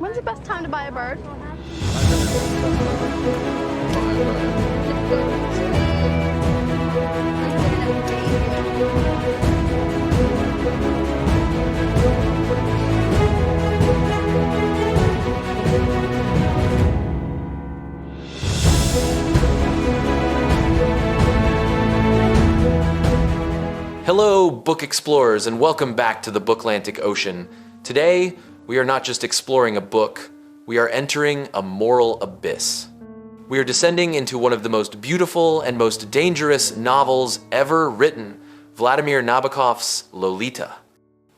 When's the best time to buy a bird? Hello, book explorers, and welcome back to the Booklantic Ocean. Today, we are not just exploring a book, we are entering a moral abyss. We are descending into one of the most beautiful and most dangerous novels ever written, Vladimir Nabokov's Lolita.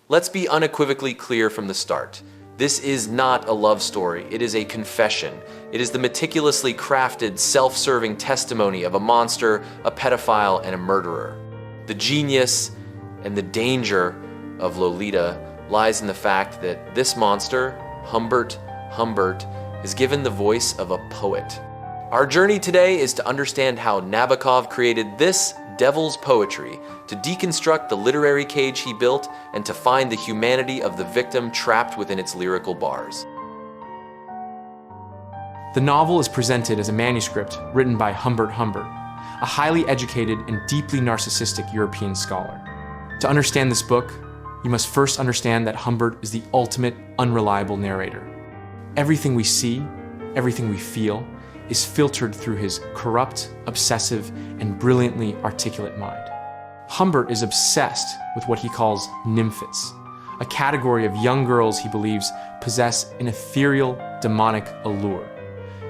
Let's be unequivocally clear from the start. This is not a love story, it is a confession. It is the meticulously crafted, self-serving testimony of a monster, a pedophile, and a murderer. The genius and the danger of Lolita lies in the fact that this monster, Humbert, is given the voice of a poet. Our journey today is to understand how Nabokov created this devil's poetry, to deconstruct the literary cage he built, and to find the humanity of the victim trapped within its lyrical bars. The novel is presented as a manuscript written by Humbert, a highly educated and deeply narcissistic European scholar. To understand this book, you must first understand that Humbert is the ultimate unreliable narrator. Everything we see, everything we feel, is filtered through his corrupt, obsessive, and brilliantly articulate mind. Humbert is obsessed with what he calls nymphets, a category of young girls he believes possess an ethereal, demonic allure.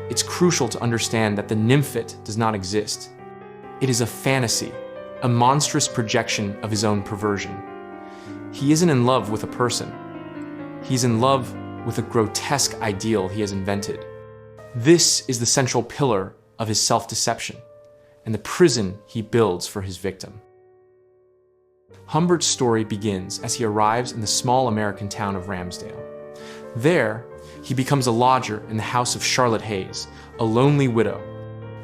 It's crucial to understand that the nymphet does not exist. It is a fantasy, a monstrous projection of his own perversion. He isn't in love with a person. He's in love with a grotesque ideal he has invented. This is the central pillar of his self-deception and the prison he builds for his victim. Humbert's story begins as he arrives in the small American town of Ramsdale. There, he becomes a lodger in the house of Charlotte Haze, a lonely widow.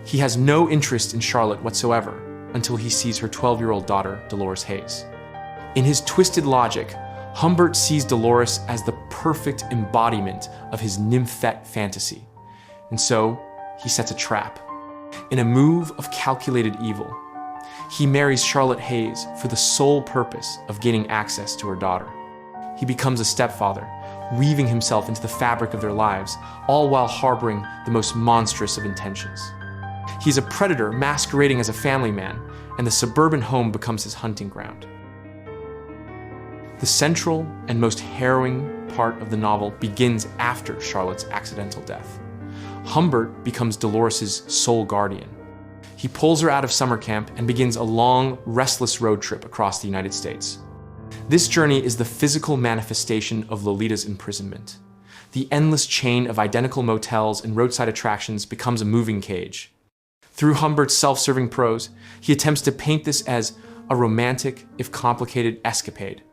He has no interest in Charlotte whatsoever until he sees her 12-year-old daughter, Dolores Haze. In his twisted logic, Humbert sees Dolores as the perfect embodiment of his nymphette fantasy. And so, he sets a trap. In a move of calculated evil, he marries Charlotte Haze for the sole purpose of gaining access to her daughter. He becomes a stepfather, weaving himself into the fabric of their lives, all while harboring the most monstrous of intentions. He's a predator masquerading as a family man, and the suburban home becomes his hunting ground. The central and most harrowing part of the novel begins after Charlotte's accidental death. Humbert becomes Dolores' sole guardian. He pulls her out of summer camp and begins a long, restless road trip across the United States. This journey is the physical manifestation of Lolita's imprisonment. The endless chain of identical motels and roadside attractions becomes a moving cage. Through Humbert's self-serving prose, he attempts to paint this as a romantic, if complicated, escapade.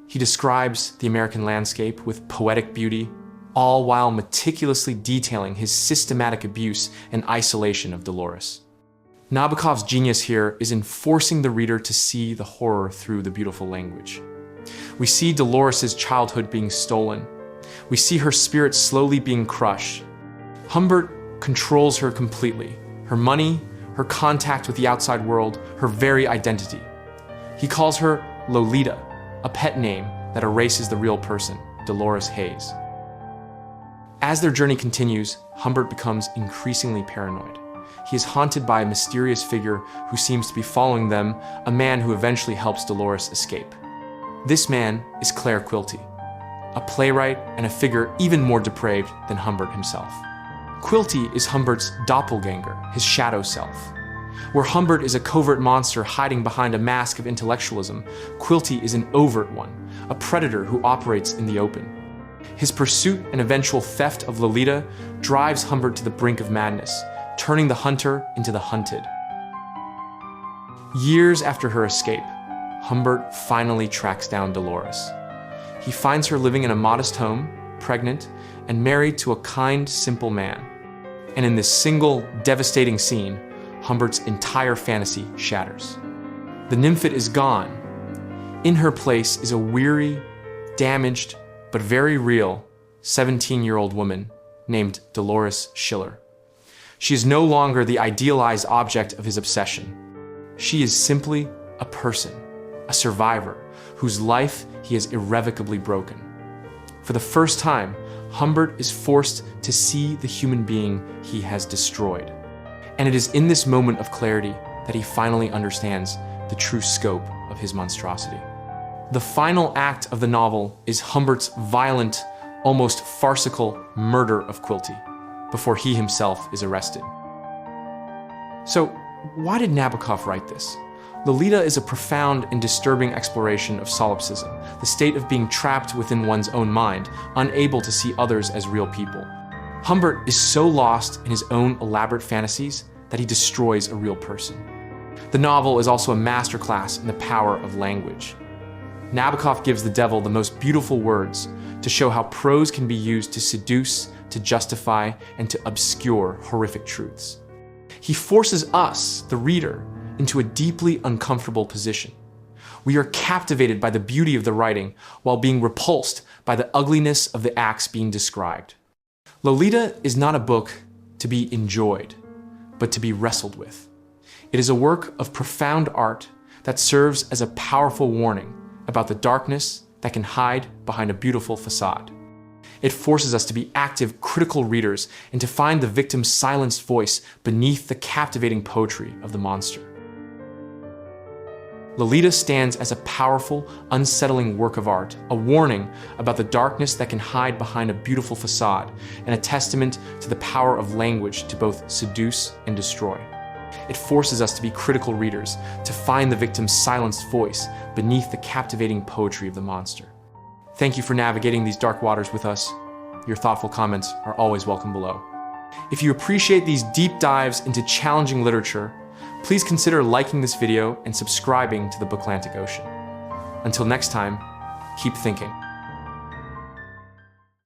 He describes the American landscape with poetic beauty, all while meticulously detailing his systematic abuse and isolation of Dolores. Nabokov's genius here is in forcing the reader to see the horror through the beautiful language. We see Dolores' childhood being stolen. We see her spirit slowly being crushed. Humbert controls her completely. Her money, her contact with the outside world, her very identity. He calls her Lolita, a pet name that erases the real person, Dolores Haze. As their journey continues, Humbert becomes increasingly paranoid. He is haunted by a mysterious figure who seems to be following them, a man who eventually helps Dolores escape. This man is Claire Quilty, a playwright and a figure even more depraved than Humbert himself. Quilty is Humbert's doppelganger, his shadow self. Where Humbert is a covert monster hiding behind a mask of intellectualism, Quilty is an overt one, a predator who operates in the open. His pursuit and eventual theft of Lolita drives Humbert to the brink of madness, turning the hunter into the hunted. Years after her escape, Humbert finally tracks down Dolores. He finds her living in a modest home, pregnant, and married to a kind, simple man. And in this single, devastating scene, Humbert's entire fantasy shatters. The nymphette is gone. In her place is a weary, damaged, but very real 17-year-old woman named Dolores Haze. She is no longer the idealized object of his obsession. She is simply a person, a survivor, whose life he has irrevocably broken. For the first time, Humbert is forced to see the human being he has destroyed. And it is in this moment of clarity that he finally understands the true scope of his monstrosity. The final act of the novel is Humbert's violent, almost farcical murder of Quilty before he himself is arrested. So, why did Nabokov write this? Lolita is a profound and disturbing exploration of solipsism, the state of being trapped within one's own mind, unable to see others as real people. Humbert is so lost in his own elaborate fantasies that he destroys a real person. The novel is also a masterclass in the power of language. Nabokov gives the devil the most beautiful words to show how prose can be used to seduce, to justify, and to obscure horrific truths. He forces us, the reader, into a deeply uncomfortable position. We are captivated by the beauty of the writing while being repulsed by the ugliness of the acts being described. Lolita is not a book to be enjoyed, but to be wrestled with. It is a work of profound art that serves as a powerful warning about the darkness that can hide behind a beautiful facade. It forces us to be active, critical readers and to find the victim's silenced voice beneath the captivating poetry of the monster. Lolita stands as a powerful, unsettling work of art, a warning about the darkness that can hide behind a beautiful facade, and a testament to the power of language to both seduce and destroy. It forces us to be critical readers, to find the victim's silenced voice beneath the captivating poetry of the monster. Thank you for navigating these dark waters with us. Your thoughtful comments are always welcome below. If you appreciate these deep dives into challenging literature, please consider liking this video and subscribing to the Booklantic Ocean. Until next time, keep thinking.